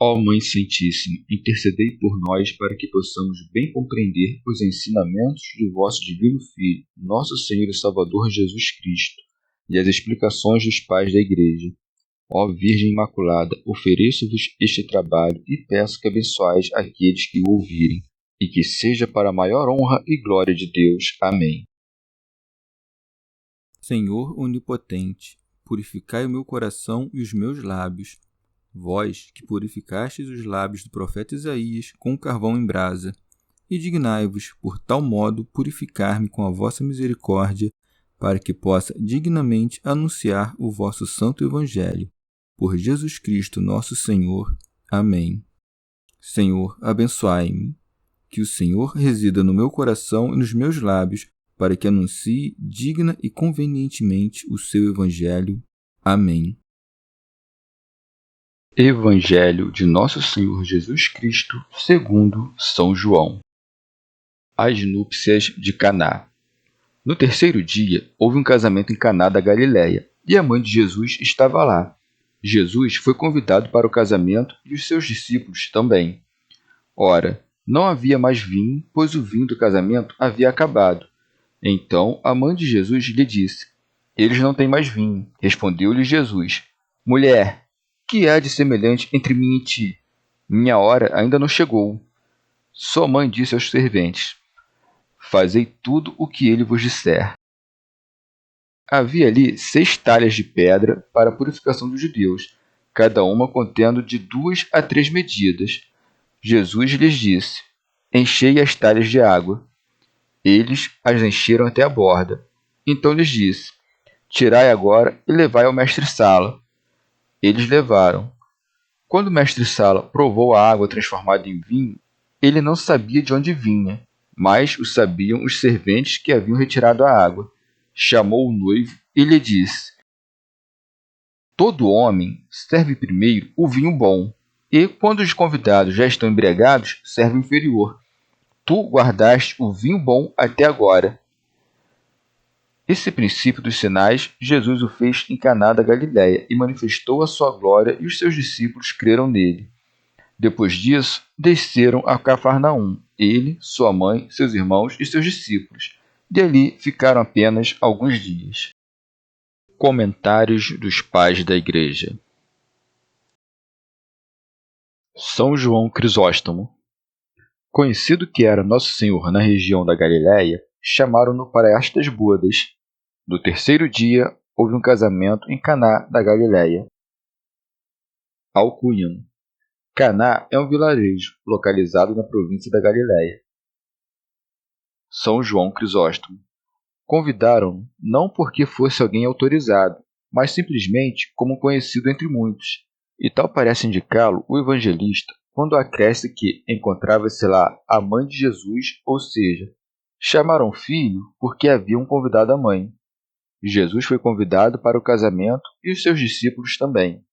Ó Mãe Santíssima, intercedei por nós para que possamos bem compreender os ensinamentos de vosso Divino Filho, nosso Senhor e Salvador Jesus Cristo, e as explicações dos pais da Igreja. Ó Virgem Imaculada, ofereço-vos este trabalho e peço que abençoais aqueles que o ouvirem, e que seja para a maior honra e glória de Deus. Amém. Senhor onipotente, purificai o meu coração e os meus lábios. Vós, que purificastes os lábios do profeta Isaías com carvão em brasa, e dignai-vos, por tal modo, purificar-me com a vossa misericórdia, para que possa dignamente anunciar o vosso santo Evangelho. Por Jesus Cristo nosso Senhor. Amém. Senhor, abençoai-me. Que o Senhor resida no meu coração e nos meus lábios, para que anuncie digna e convenientemente o seu Evangelho. Amém. Evangelho de Nosso Senhor Jesus Cristo, segundo São João. As núpcias de Caná. No terceiro dia, houve um casamento em Caná da Galiléia, e a mãe de Jesus estava lá. Jesus foi convidado para o casamento e os seus discípulos também. Ora, não havia mais vinho, pois o vinho do casamento havia acabado. Então a mãe de Jesus lhe disse: Eles não têm mais vinho. Respondeu-lhe Jesus: Mulher, que há de semelhante entre mim e ti? Minha hora ainda não chegou. Sua mãe disse aos serventes: Fazei tudo o que ele vos disser. Havia ali 6 talhas de pedra para a purificação dos judeus, cada uma contendo de 2 a 3 medidas. Jesus lhes disse: Enchei as talhas de água. Eles as encheram até a borda. Então lhes disse: Tirai agora e levai ao mestre-sala. Eles levaram. Quando o mestre-sala provou a água transformada em vinho, ele não sabia de onde vinha, mas o sabiam os serventes que haviam retirado a água. Chamou o noivo e lhe disse: Todo homem serve primeiro o vinho bom, e, quando os convidados já estão embriagados, serve o inferior. Tu guardaste o vinho bom até agora. Esse princípio dos sinais, Jesus o fez em Caná da Galiléia e manifestou a sua glória, e os seus discípulos creram nele. Depois disso, desceram a Cafarnaum, ele, sua mãe, seus irmãos e seus discípulos. De ali ficaram apenas alguns dias. Comentários dos Pais da Igreja. São João Crisóstomo. Conhecido que era Nosso Senhor na região da Galiléia, chamaram-no para estas bodas. No terceiro dia, houve um casamento em Caná da Galiléia. Alcunham. Caná é um vilarejo localizado na província da Galiléia. São João Crisóstomo. Convidaram-no não porque fosse alguém autorizado, mas simplesmente como conhecido entre muitos, e tal parece indicá-lo o evangelista quando acresce que encontrava-se lá a mãe de Jesus, ou seja, chamaram filho porque haviam convidado a mãe. Jesus foi convidado para o casamento e os seus discípulos também.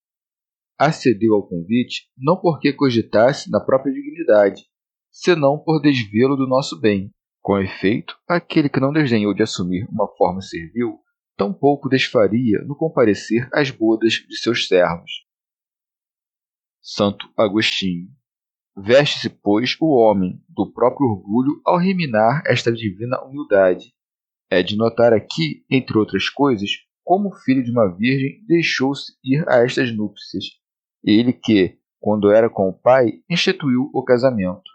Acedeu ao convite não porque cogitasse na própria dignidade, senão por desvê-lo do nosso bem. Com efeito, aquele que não desdenhou de assumir uma forma servil, tampouco desfaria no comparecer às bodas de seus servos. Santo Agostinho. Veste-se, pois, o homem do próprio orgulho ao reminar esta divina humildade. É de notar aqui, entre outras coisas, como o filho de uma virgem deixou-se ir a estas núpcias, ele que, quando era com o pai, instituiu o casamento.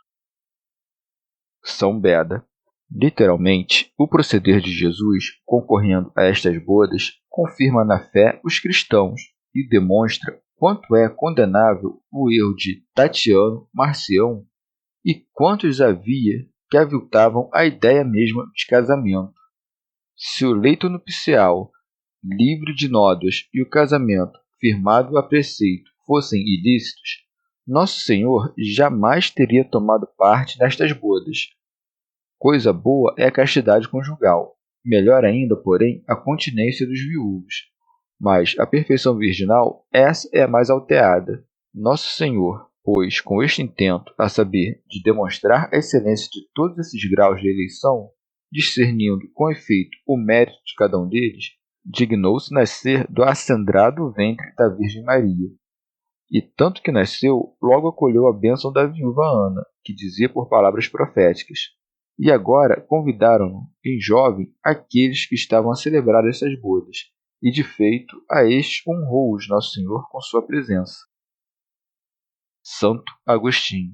São Beda. Literalmente, o proceder de Jesus, concorrendo a estas bodas, confirma na fé os cristãos e demonstra quanto é condenável o erro de Tatiano, Marcião e quantos havia que aviltavam a ideia mesma de casamento. Se o leito nupcial, livre de nódoas, e o casamento, firmado a preceito, fossem ilícitos, Nosso Senhor jamais teria tomado parte nestas bodas. Coisa boa é a castidade conjugal, melhor ainda, porém, a continência dos viúvos. Mas a perfeição virginal, essa é a mais alteada. Nosso Senhor, pois, com este intento, a saber, de demonstrar a excelência de todos esses graus de eleição, discernindo com efeito o mérito de cada um deles, dignou-se nascer do acendrado ventre da Virgem Maria. e tanto que nasceu, logo acolheu a bênção da viúva Ana, que dizia por palavras proféticas. E agora convidaram-no, em jovem, aqueles que estavam a celebrar essas bodas, e de feito a estes honrou-os Nosso Senhor com sua presença. Santo Agostinho.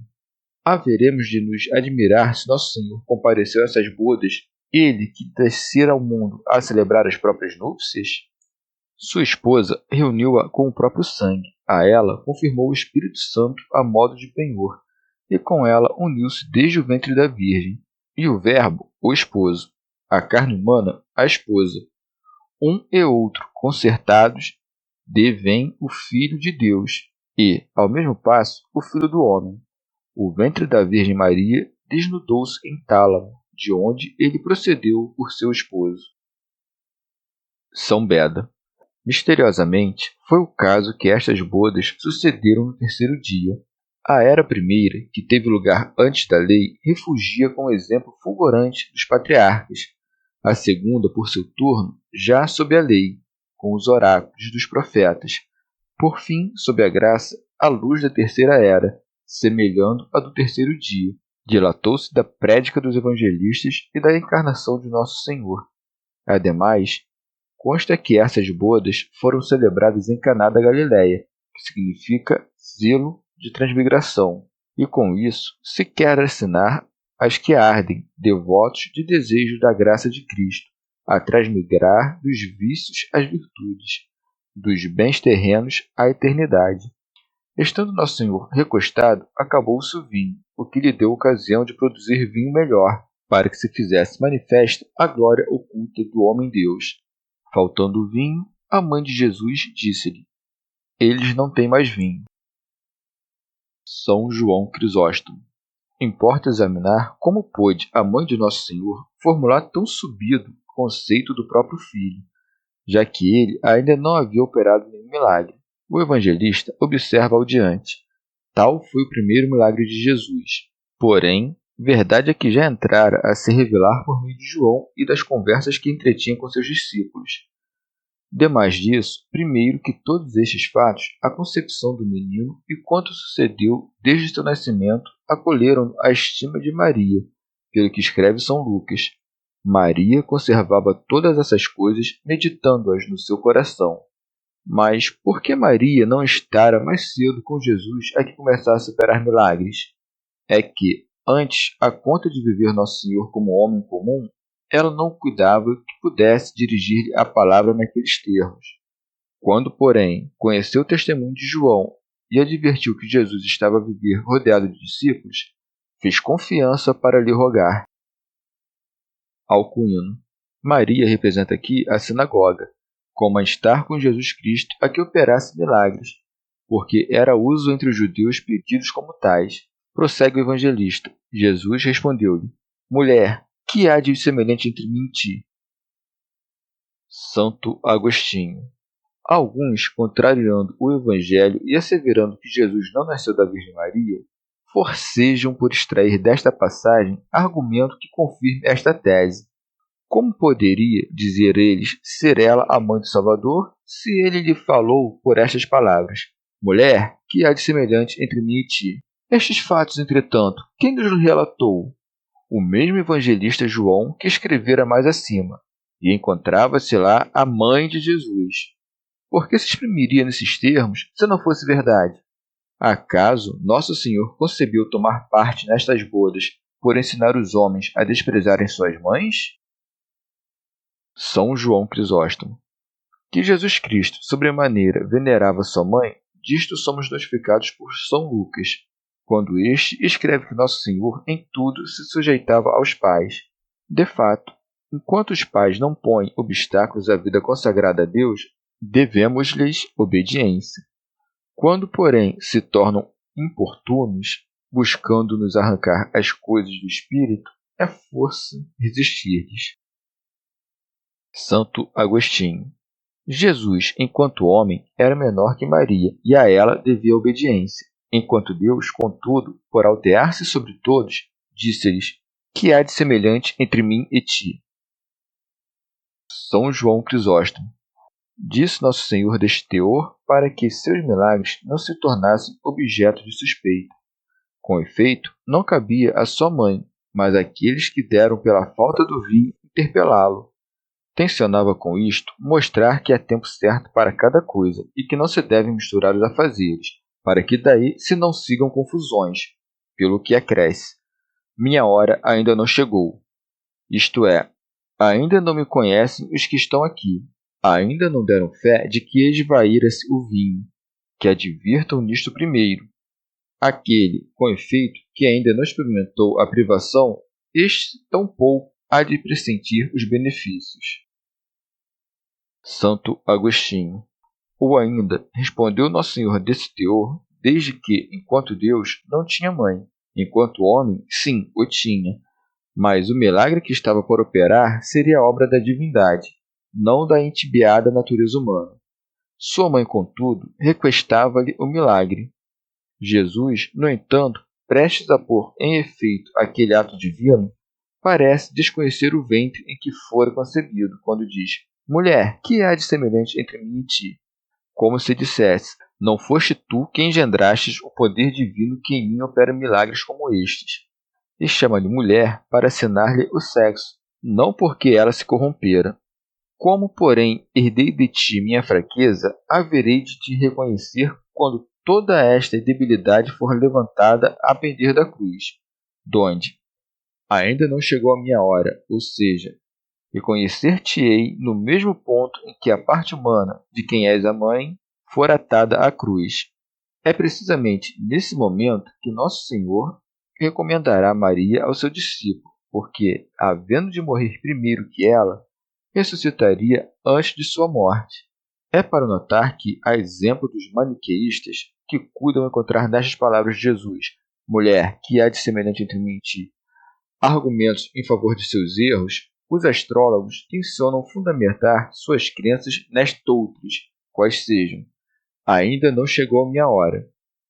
Haveremos de nos admirar se Nosso Senhor compareceu a essas bodas, ele que descera ao mundo a celebrar as próprias núpcias? Sua esposa reuniu-a com o próprio sangue, a ela confirmou o Espírito Santo a modo de penhor, e com ela uniu-se desde o ventre da Virgem, e o Verbo, o esposo, a carne humana, a esposa. Um e outro, concertados, devêm o Filho de Deus, e, ao mesmo passo, o Filho do Homem. O ventre da Virgem Maria desnudou-se em Tálamo, de onde ele procedeu por seu esposo. São Beda. Misteriosamente, foi o caso que estas bodas sucederam no terceiro dia. A era primeira, que teve lugar antes da lei, refugia com o exemplo fulgurante dos patriarcas. A segunda, por seu turno, já sob a lei, com os oráculos dos profetas. Por fim, sob a graça, a luz da terceira era, semelhando a do terceiro dia, dilatou-se da prédica dos evangelistas e da encarnação de Nosso Senhor. Ademais, consta que essas bodas foram celebradas em Caná da Galileia, que significa zelo de transmigração, e com isso se quer assinar as que ardem, devotos de desejo da graça de Cristo, a transmigrar dos vícios às virtudes, dos bens terrenos à eternidade. Estando Nosso Senhor recostado, acabou-se o vinho, o que lhe deu ocasião de produzir vinho melhor, para que se fizesse manifesta a glória oculta do homem-Deus. Faltando o vinho, a mãe de Jesus disse-lhe: eles não têm mais vinho. São João Crisóstomo. Importa examinar como pôde a mãe de Nosso Senhor formular tão subido conceito do próprio filho, já que ele ainda não havia operado nenhum milagre. O evangelista observa ao diante. Tal foi o primeiro milagre de Jesus. Porém, verdade é que já entrara a se revelar por meio de João e das conversas que entretinha com seus discípulos. Demais disso, primeiro que todos estes fatos, a concepção do menino e quanto sucedeu desde seu nascimento, acolheram a estima de Maria, pelo que escreve São Lucas. Maria conservava todas essas coisas, meditando-as no seu coração. Mas por que Maria não estara mais cedo com Jesus a que começasse a operar milagres? É que, antes, a conta de viver Nosso Senhor como homem comum, ela não cuidava que pudesse dirigir-lhe a palavra naqueles termos. Quando, porém, conheceu o testemunho de João e advertiu que Jesus estava a viver rodeado de discípulos, fez confiança para lhe rogar. Alcuino. Maria representa aqui a sinagoga, como a estar com Jesus Cristo a que operasse milagres, porque era uso entre os judeus pedidos como tais. Prossegue o evangelista. Jesus respondeu-lhe: mulher, que há de semelhante entre mim e ti? Santo Agostinho. Alguns, contrariando o Evangelho e asseverando que Jesus não nasceu da Virgem Maria, forcejam por extrair desta passagem argumento que confirme esta tese. Como poderia, dizer eles, ser ela a mãe do Salvador, se ele lhe falou por estas palavras: mulher, que há de semelhante entre mim e ti? Estes fatos, entretanto, quem nos relatou? O mesmo evangelista João que escrevera mais acima, e encontrava-se lá a mãe de Jesus. Por que se exprimiria nesses termos se não fosse verdade? Acaso Nosso Senhor concebeu tomar parte nestas bodas por ensinar os homens a desprezarem suas mães? São João Crisóstomo. Que Jesus Cristo, sobremaneira, venerava sua mãe, disto somos notificados por São Lucas, quando este escreve que Nosso Senhor em tudo se sujeitava aos pais. De fato, enquanto os pais não põem obstáculos à vida consagrada a Deus, devemos-lhes obediência. Quando, porém, se tornam importunos, buscando nos arrancar as coisas do espírito, é força resistir-lhes. Santo Agostinho. Jesus, enquanto homem, era menor que Maria, e a ela devia obediência. Enquanto Deus, contudo, por alterar-se sobre todos, disse-lhes: que há de semelhante entre mim e ti? São João Crisóstomo. Disse Nosso Senhor deste teor para que seus milagres não se tornassem objeto de suspeita. Com efeito, não cabia a sua mãe, mas àqueles que deram pela falta do vinho interpelá-lo. Tencionava com isto mostrar que há tempo certo para cada coisa e que não se devem misturar os afazeres, para que daí se não sigam confusões, pelo que acresce: minha hora ainda não chegou. Isto é, ainda não me conhecem os que estão aqui, ainda não deram fé de que esvaíra-se o vinho, que advirtam nisto primeiro. Aquele, com efeito, que ainda não experimentou a privação, este tampouco há de pressentir os benefícios. Santo Agostinho. Ou ainda, respondeu Nosso Senhor desse teor, desde que, enquanto Deus, não tinha mãe, enquanto homem, sim, o tinha, mas o milagre que estava por operar seria obra da divindade, não da entibiada natureza humana. Sua mãe, contudo, requestava-lhe o milagre. Jesus, no entanto, prestes a pôr em efeito aquele ato divino, parece desconhecer o ventre em que fora concebido, quando diz: mulher, que há de semelhante entre mim e ti? Como se dissesse: não foste tu que engendrastes o poder divino que em mim opera milagres como estes. E chama-lhe mulher para assinar-lhe o sexo, não porque ela se corrompera. Como, porém, herdei de ti minha fraqueza, haverei de te reconhecer quando toda esta debilidade for levantada a pender da cruz, donde ainda não chegou a minha hora, ou seja, reconhecer-te-ei no mesmo ponto em que a parte humana, de quem és a mãe, for atada à cruz. É precisamente nesse momento que Nosso Senhor recomendará Maria ao seu discípulo, porque, havendo de morrer primeiro que ela, ressuscitaria antes de sua morte. É para notar que, a exemplo dos maniqueístas, que cuidam encontrar nestas palavras de Jesus: mulher, que há de semelhante entre mim e ti, argumentos em favor de seus erros, os astrólogos tencionam fundamentar suas crenças nestas, quais sejam: ainda não chegou a minha hora.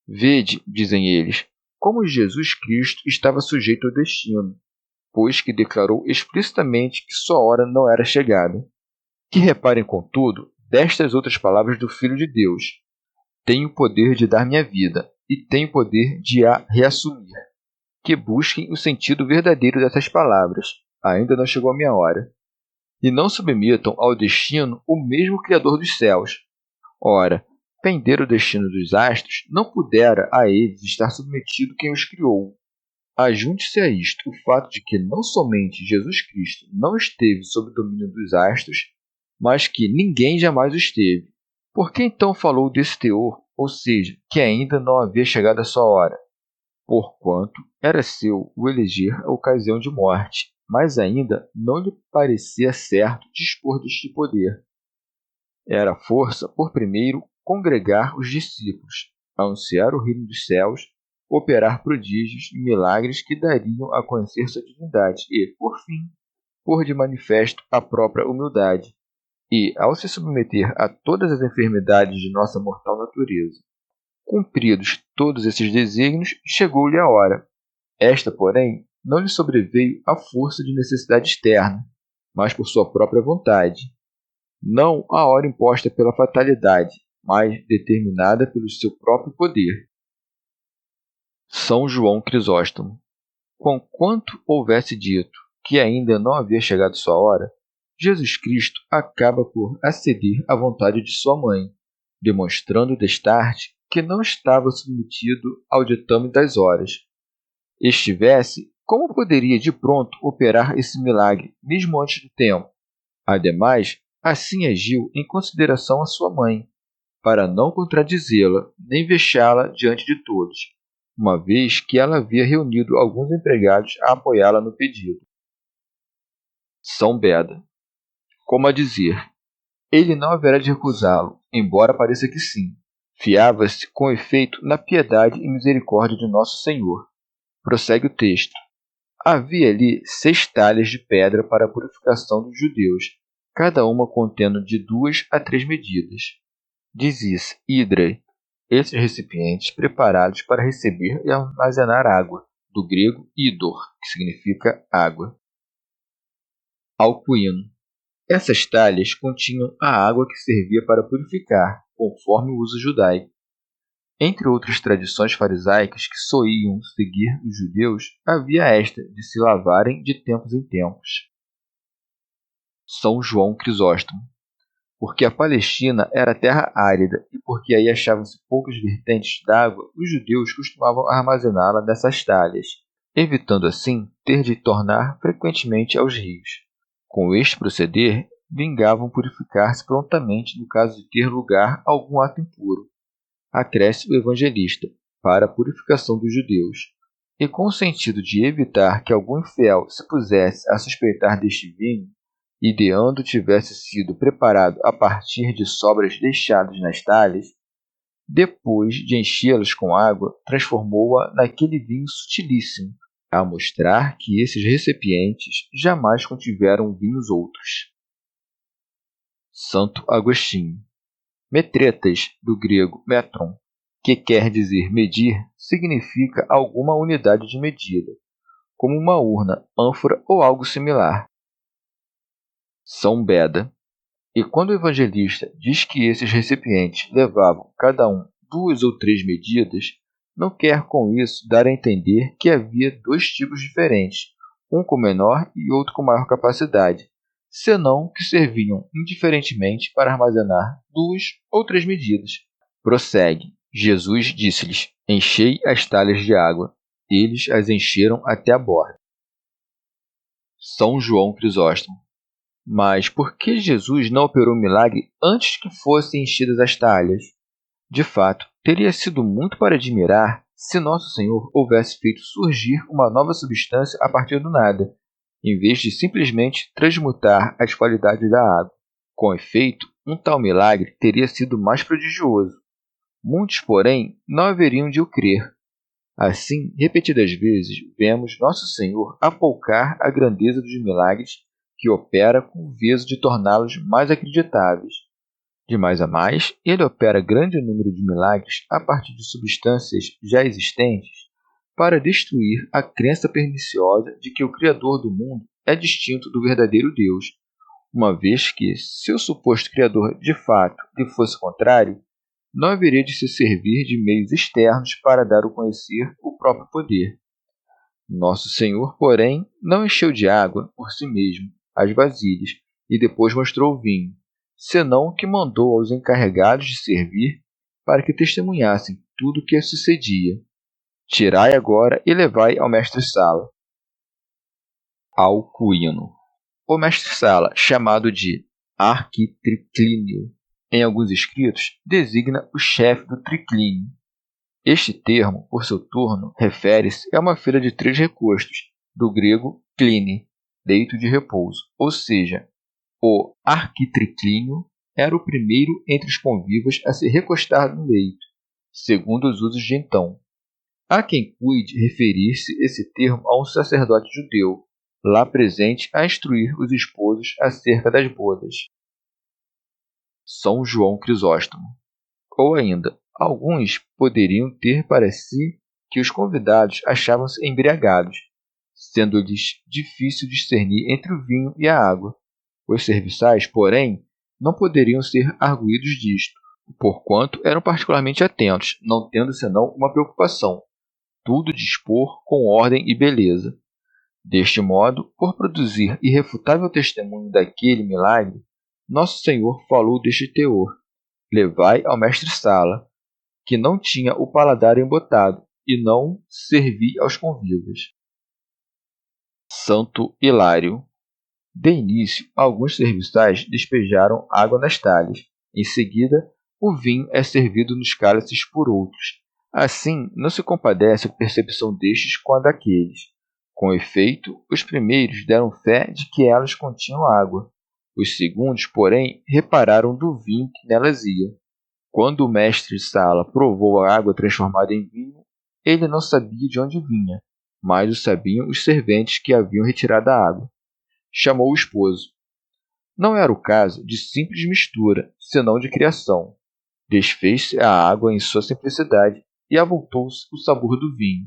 Vede, dizem eles, como Jesus Cristo estava sujeito ao destino, pois que declarou explicitamente que sua hora não era chegada. Que reparem, contudo, destas outras palavras do Filho de Deus: tenho o poder de dar minha vida, e tenho o poder de a reassumir. Que busquem o sentido verdadeiro dessas palavras: ainda não chegou a minha hora. E não submetam ao destino o mesmo Criador dos céus. Ora, pender o destino dos astros, não pudera a eles estar submetido quem os criou. Ajunte-se a isto o fato de que não somente Jesus Cristo não esteve sob o domínio dos astros, mas que ninguém jamais o esteve. Por que então falou desse teor, ou seja, que ainda não havia chegado a sua hora? Porquanto era seu o eleger a ocasião de morte, mas ainda não lhe parecia certo dispor deste poder. Era força, por primeiro, congregar os discípulos, anunciar o reino dos céus, operar prodígios e milagres que dariam a conhecer sua divindade e, por fim, pôr de manifesto a própria humildade, e, ao se submeter a todas as enfermidades de nossa mortal natureza. Cumpridos todos esses desígnios, chegou-lhe a hora. Esta, porém, não lhe sobreveio à força de necessidade externa, mas por sua própria vontade. Não a hora imposta pela fatalidade, mas determinada pelo seu próprio poder. São João Crisóstomo. Conquanto houvesse dito que ainda não havia chegado sua hora, Jesus Cristo acaba por aceder à vontade de sua mãe, demonstrando destarte que não estava submetido ao ditame das horas. Estivesse, como poderia de pronto operar esse milagre, mesmo antes do tempo? Ademais, assim agiu em consideração à sua mãe, para não contradizê-la nem vexá-la diante de todos, uma vez que ela havia reunido alguns empregados a apoiá-la no pedido. São Beda. Como a dizer: ele não haverá de recusá-lo, embora pareça que sim. Fiava-se, com efeito, na piedade e misericórdia de Nosso Senhor. Prossegue o texto. Havia ali 6 talhas de pedra para a purificação dos judeus, cada uma contendo de 2 a 3 medidas. Dizia-se hidrae, esses recipientes preparados para receber e armazenar água, do grego hidor, que significa água. Alcuíno. Essas talhas continham a água que servia para purificar, conforme o uso judaico. Entre outras tradições farisaicas que soíam seguir os judeus, havia esta de se lavarem de tempos em tempos. São João Crisóstomo. Porque a Palestina era terra árida e porque aí achavam-se poucas vertentes d'água, os judeus costumavam armazená-la nessas talhas, evitando assim ter de tornar frequentemente aos rios. Com este proceder, vingavam purificar-se prontamente no caso de ter lugar algum ato impuro. Acresce o evangelista, para a purificação dos judeus, e com o sentido de evitar que algum infiel se pusesse a suspeitar deste vinho, ideando tivesse sido preparado a partir de sobras deixadas nas talhas, depois de enchê-las com água, transformou-a naquele vinho sutilíssimo, a mostrar que esses recipientes jamais contiveram vinhos outros. Santo Agostinho. Metretas, do grego metron, que quer dizer medir, significa alguma unidade de medida, como uma urna, ânfora ou algo similar. São Beda. E quando o evangelista diz que esses recipientes levavam cada um 2 ou 3 medidas, não quer com isso dar a entender que havia 2 tipos diferentes, um com menor e outro com maior capacidade, senão que serviam indiferentemente para armazenar 2 ou 3 medidas. Prossegue. Jesus disse-lhes: enchei as talhas de água. Eles as encheram até a borda. São João Crisóstomo. Mas por que Jesus não operou o milagre antes que fossem enchidas as talhas? De fato, teria sido muito para admirar se Nosso Senhor houvesse feito surgir uma nova substância a partir do nada, em vez de simplesmente transmutar as qualidades da água. Com efeito, um tal milagre teria sido mais prodigioso. Muitos, porém, não haveriam de o crer. Assim, repetidas vezes, vemos Nosso Senhor apoucar a grandeza dos milagres que opera com o viso de torná-los mais acreditáveis. De mais a mais, ele opera grande número de milagres a partir de substâncias já existentes para destruir a crença perniciosa de que o Criador do mundo é distinto do verdadeiro Deus, uma vez que, se o suposto Criador de fato lhe fosse contrário, não haveria de se servir de meios externos para dar a conhecer o próprio poder. Nosso Senhor, porém, não encheu de água por si mesmo as vasilhas e depois mostrou o vinho, senão que mandou aos encarregados de servir para que testemunhassem tudo o que sucedia. Tirai agora e levai ao mestre-sala. Alcuino. O mestre-sala, chamado de arquitriclínio, em alguns escritos, designa o chefe do triclínio. Este termo, por seu turno, refere-se a uma fila de 3 recostos, do grego cline, leito de repouso, ou seja, o arquitriclínio era o primeiro entre os convivas a se recostar no leito, segundo os usos de então. Há quem cuide referir-se esse termo a um sacerdote judeu, lá presente a instruir os esposos acerca das bodas. São João Crisóstomo. Ou ainda, alguns poderiam ter para si que os convidados achavam-se embriagados, sendo-lhes difícil discernir entre o vinho e a água. Os serviçais, porém, não poderiam ser arguidos disto, porquanto eram particularmente atentos, não tendo senão uma preocupação, tudo dispor com ordem e beleza. Deste modo, por produzir irrefutável testemunho daquele milagre, Nosso Senhor falou deste teor: levai ao mestre-sala, que não tinha o paladar embotado, e não servi aos convivas. Santo Hilário. De início, alguns serviçais despejaram água nas talhas. Em seguida, o vinho é servido nos cálices por outros. Assim, não se compadece a percepção destes com a daqueles. Com efeito, os primeiros deram fé de que elas continham água. Os segundos, porém, repararam do vinho que nelas ia. Quando o mestre-sala provou a água transformada em vinho, ele não sabia de onde vinha, mas o sabiam os serventes que haviam retirado a água. Chamou o esposo. Não era o caso de simples mistura, senão de criação. Desfez-se a água em sua simplicidade e avultou-se o sabor do vinho.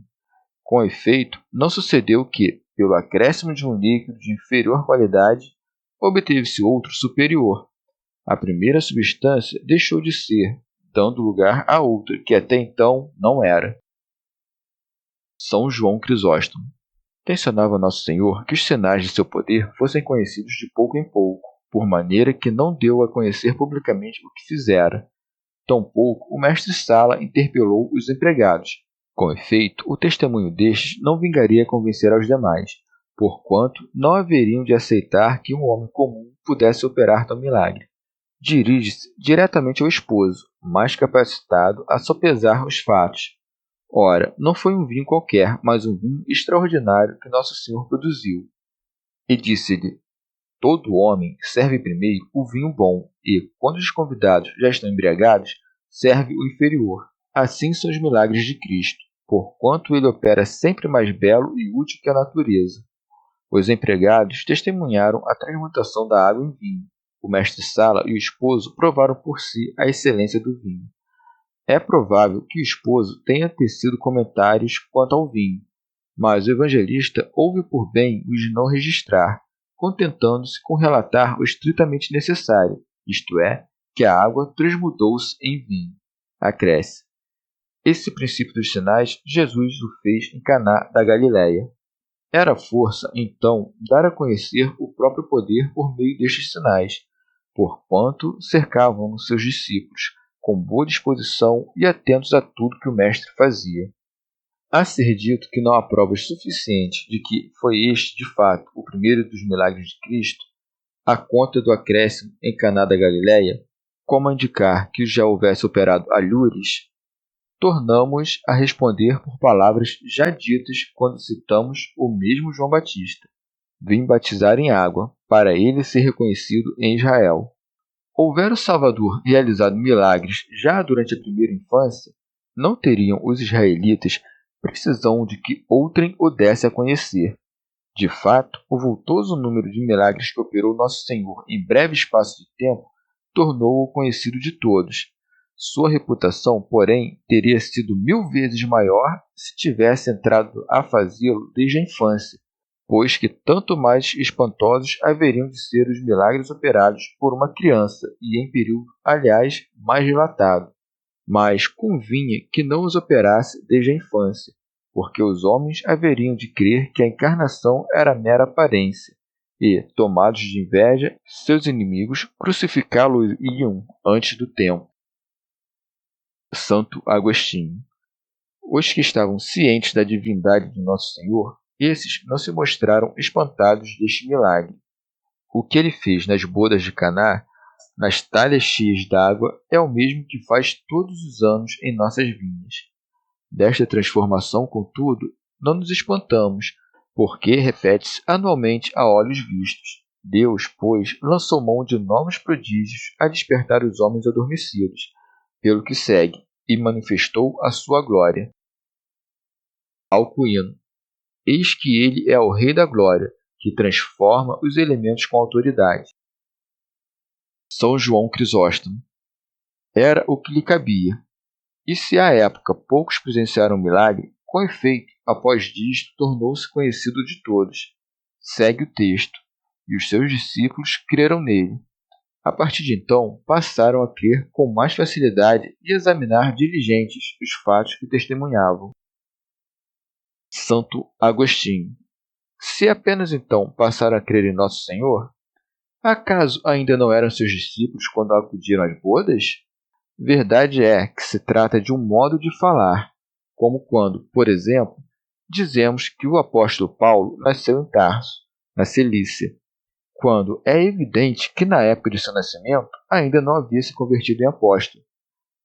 Com efeito, não sucedeu que, pelo acréscimo de um líquido de inferior qualidade, obteve-se outro superior. A primeira substância deixou de ser, dando lugar a outra que até então não era. São João Crisóstomo. Tensionava Nosso Senhor que os sinais de seu poder fossem conhecidos de pouco em pouco, por maneira que não deu a conhecer publicamente o que fizera. Tampouco o mestre-sala interpelou os empregados. Com efeito, o testemunho destes não vingaria convencer aos demais, porquanto não haveriam de aceitar que um homem comum pudesse operar tal milagre. Dirige-se diretamente ao esposo, mais capacitado a sopesar os fatos. Ora, não foi um vinho qualquer, mas um vinho extraordinário que Nosso Senhor produziu. E disse-lhe: todo homem serve primeiro o vinho bom, e, quando os convidados já estão embriagados, serve o inferior. Assim são os milagres de Cristo, porquanto ele opera sempre mais belo e útil que a natureza. Os empregados testemunharam a transmutação da água em vinho. O mestre-sala e o esposo provaram por si a excelência do vinho. É provável que o esposo tenha tecido comentários quanto ao vinho, mas o evangelista houve por bem os de não registrar, contentando-se com relatar o estritamente necessário, isto é, que a água transmudou-se em vinho. Acresce: esse princípio dos sinais Jesus o fez em Caná da Galiléia. Era força, então, dar a conhecer o próprio poder por meio destes sinais, porquanto cercavam seus discípulos, com boa disposição e atentos a tudo que o Mestre fazia. A ser dito que não há provas suficientes de que foi este, de fato, o primeiro dos milagres de Cristo, a conta do acréscimo em Caná da Galiléia, como a indicar que já houvesse operado alhures, tornamos a responder por palavras já ditas quando citamos o mesmo João Batista. Vim batizar em água, para ele ser reconhecido em Israel. Houver o Salvador realizado milagres já durante a primeira infância, não teriam os israelitas precisão de que outrem o desse a conhecer. De fato, o vultoso número de milagres que operou Nosso Senhor em breve espaço de tempo tornou-o conhecido de todos. Sua reputação, porém, teria sido 1000 vezes maior se tivesse entrado a fazê-lo desde a infância, pois que tanto mais espantosos haveriam de ser os milagres operados por uma criança, e em período, aliás, mais dilatado. Mas convinha que não os operasse desde a infância, porque os homens haveriam de crer que a encarnação era mera aparência, e, tomados de inveja, seus inimigos crucificá-lo-iam antes do tempo. Santo Agostinho. Os que estavam cientes da divindade de Nosso Senhor, esses não se mostraram espantados deste milagre. O que ele fez nas bodas de Caná, nas talhas cheias d'água, é o mesmo que faz todos os anos em nossas vinhas. Desta transformação, contudo, não nos espantamos, porque repete-se anualmente a olhos vistos. Deus, pois, lançou mão de novos prodígios a despertar os homens adormecidos, pelo que segue, e manifestou a sua glória. Alcuino. Eis que ele é o Rei da Glória, que transforma os elementos com autoridade. São João Crisóstomo. Era o que lhe cabia. E se à época poucos presenciaram o milagre, com efeito, após disto, tornou-se conhecido de todos. Segue o texto. E os seus discípulos creram nele. A partir de então, passaram a crer com mais facilidade e examinar diligentes os fatos que testemunhavam. Santo Agostinho. Se apenas então passaram a crer em Nosso Senhor, acaso ainda não eram seus discípulos quando acudiram às bodas? Verdade é que se trata de um modo de falar, como quando, por exemplo, dizemos que o apóstolo Paulo nasceu em Tarso, na Cilícia, quando é evidente que na época de seu nascimento ainda não havia se convertido em apóstolo.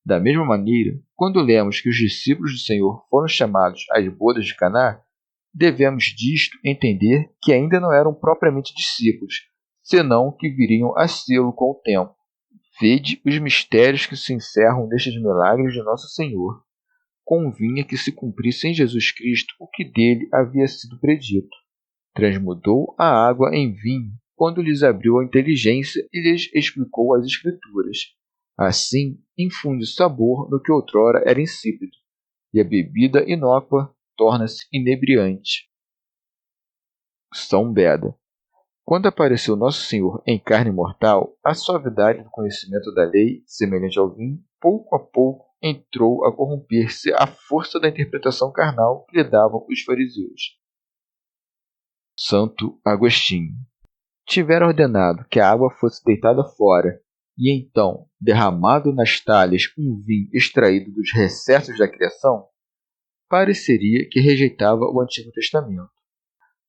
Da mesma maneira, quando lemos que os discípulos do Senhor foram chamados às bodas de Caná, devemos disto entender que ainda não eram propriamente discípulos, senão que viriam a sê-lo com o tempo. Vede os mistérios que se encerram nestes milagres de Nosso Senhor. Convinha que se cumprisse em Jesus Cristo o que dele havia sido predito. Transmudou a água em vinho, quando lhes abriu a inteligência e lhes explicou as Escrituras. Assim, infunde sabor no que outrora era insípido, e a bebida inócua torna-se inebriante. São Beda. Quando apareceu Nosso Senhor em carne mortal, a suavidade do conhecimento da lei, semelhante ao vinho, pouco a pouco entrou a corromper-se à força da interpretação carnal que lhe davam os fariseus. Santo Agostinho. Tivera ordenado que a água fosse deitada fora, e então, derramado nas talhas um vinho extraído dos recessos da criação, pareceria que rejeitava o Antigo Testamento.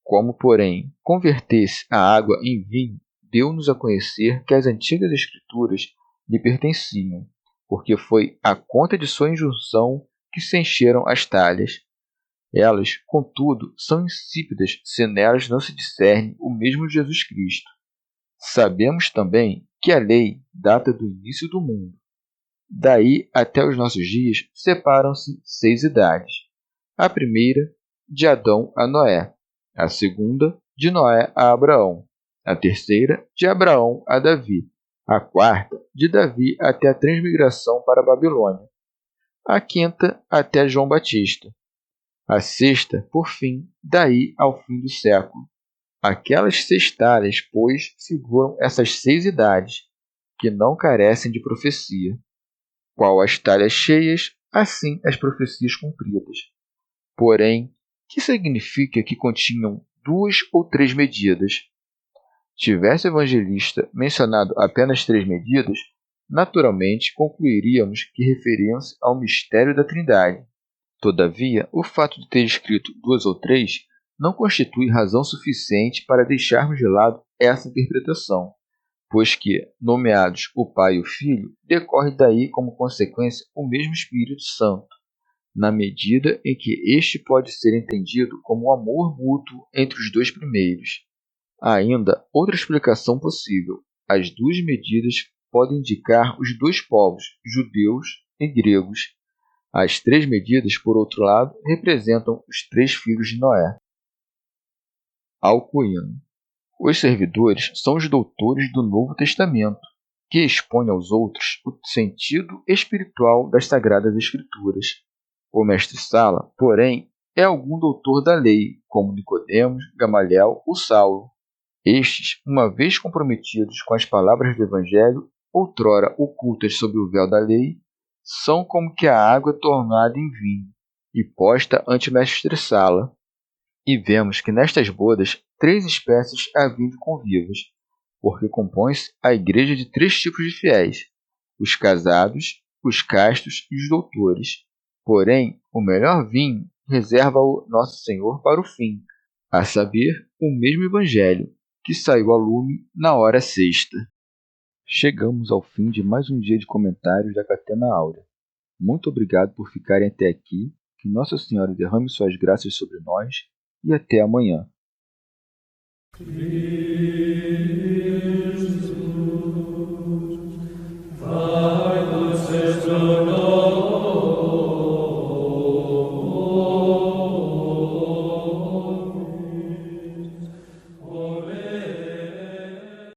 Como, porém, convertesse a água em vinho, deu-nos a conhecer que as antigas Escrituras lhe pertenciam, porque foi à conta de sua injunção que se encheram as talhas. Elas, contudo, são insípidas se nelas não se discerne o mesmo Jesus Cristo. Sabemos também que a lei data do início do mundo. Daí até os nossos dias separam-se 6 idades. A primeira, de Adão a Noé. A segunda, de Noé a Abraão. A terceira, de Abraão a Davi. A quarta, de Davi até a transmigração para a Babilônia. A quinta, até João Batista. A sexta, por fim, daí ao fim do século. Aquelas 6 talhas, pois, figuram essas 6 idades, que não carecem de profecia. Qual as talhas cheias, assim as profecias cumpridas. Porém, que significa que continham 2 ou 3 medidas? Tivesse o evangelista mencionado apenas 3 medidas, naturalmente concluiríamos que referiam-se ao mistério da Trindade. Todavia, o fato de ter escrito 2 ou 3 não constitui razão suficiente para deixarmos de lado essa interpretação, pois que, nomeados o Pai e o Filho, decorre daí como consequência o mesmo Espírito Santo, na medida em que este pode ser entendido como um amor mútuo entre os 2 primeiros. Há ainda outra explicação possível. As 2 medidas podem indicar os 2 povos, judeus e gregos. As 3 medidas, por outro lado, representam os 3 filhos de Noé. Alcuino. Os servidores são os doutores do Novo Testamento, que expõem aos outros o sentido espiritual das Sagradas Escrituras. O mestre-sala, porém, é algum doutor da lei, como Nicodemos, Gamaliel ou Saulo. Estes, uma vez comprometidos com as palavras do Evangelho, outrora ocultas sob o véu da lei, são como que a água tornada em vinho e posta ante o mestre-sala. E vemos que nestas bodas 3 espécies haviam de convivas, porque compõe-se a igreja de 3 tipos de fiéis: os casados, os castos e os doutores. Porém, o melhor vinho reserva-o Nosso Senhor para o fim, a saber, o mesmo Evangelho, que saiu a lume na hora sexta. Chegamos ao fim de mais um dia de comentários da Catena Áurea. Muito obrigado por ficarem até aqui, que Nossa Senhora derrame suas graças sobre nós e até amanhã. Christus,